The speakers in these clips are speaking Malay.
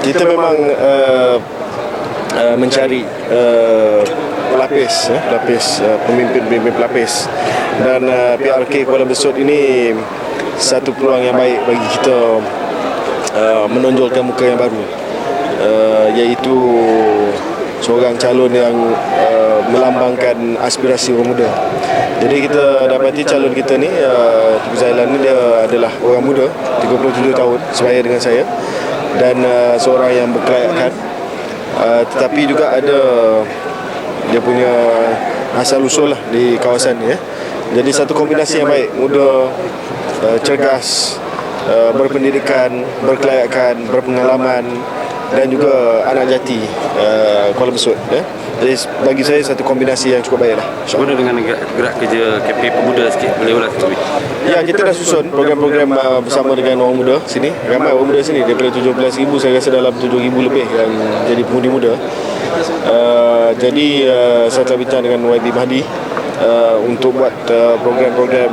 kita memang mencari pelapis, pemimpin pelapis, dan PRK Kuala Besut ini satu peluang yang baik bagi kita menonjolkan muka yang baru, iaitu seorang calon yang melambangkan aspirasi orang muda. Jadi kita dapati calon kita ni, Tengku Zailan ni, dia adalah orang muda, 37 tahun, sebaya dengan saya, dan seorang yang berkelayakan, tetapi juga ada dia punya asal usul lah di kawasan ni. Jadi satu kombinasi yang baik, muda, cergas, berpendidikan, berkelayakan, berpengalaman, dan juga anak jati Kuala Besut. Jadi bagi saya satu kombinasi yang cukup baik lah. Bagaimana dengan gerak kerja KP Pemuda sikit, boleh ulas sikit? Ya, kita dah susun program-program bersama dengan orang muda sini. Ramai orang muda sini, daripada 17,000 saya rasa dalam 7,000 lebih yang jadi pemudi muda. Jadi saya telah bincang dengan YB Mahdi untuk buat program-program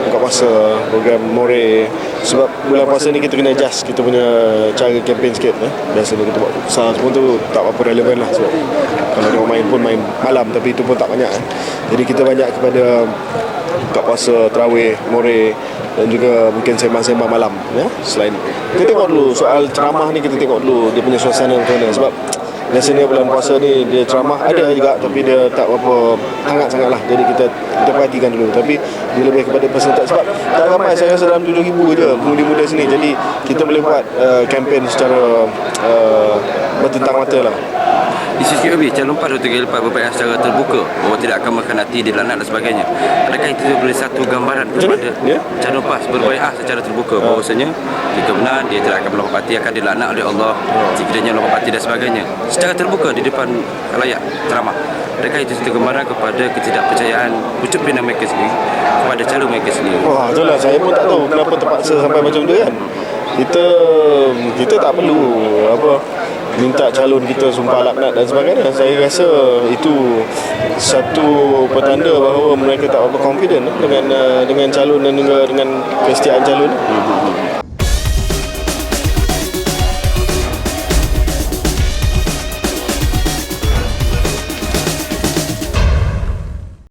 buka puasa, program more. Sebab bulan puasa ni kita kena adjust kita punya cara kempen sikit. Biasanya kita buat besar semua tu tak apa relevan lah, sebab kalau dia main pun main malam, tapi itu pun tak banyak. Jadi kita banyak kepada buka puasa, tarawih, more, dan juga mungkin sembang-sembang malam. Selain kita tengok dulu soal ceramah ni, kita tengok dulu dia punya suasana macam mana. Sebab biasanya bulan puasa ni dia ceramah ada juga, tapi dia tak berapa hangat sangat lah. Jadi kita perhatikan dulu. Tapi dia lebih kepada peserta, sebab tak ramai, saya rasa dalam 7,000 je pemudi muda sini. Jadi kita boleh buat kempen secara bertentang mata lah. Di sisi lebih, calon PAS Dr. Lepas berbaik secara terbuka bahawa tidak akan mengkhianati dilaknat dan sebagainya. Adakah itu boleh satu gambaran kepada calon PAS berbaik secara terbuka bahawasanya jika benar dia tidak akan melakukan parti, akan dilaknat oleh Allah sekiranya melakukan parti dan sebagainya, secara terbuka di depan khalayak ceramah? Adakah itu satu gambaran kepada ketidakpercayaan pucuk pimpinan mereka sendiri kepada calon mereka sendiri? Wah, itulah, saya pun tak tahu kenapa terpaksa sampai macam tu kan. Kita tak perlu minta calon kita sumpah laknat dan sebagainya. Saya rasa itu satu petanda bahawa mereka tak apa confident dengan calon dan dengan kesetiaan calon.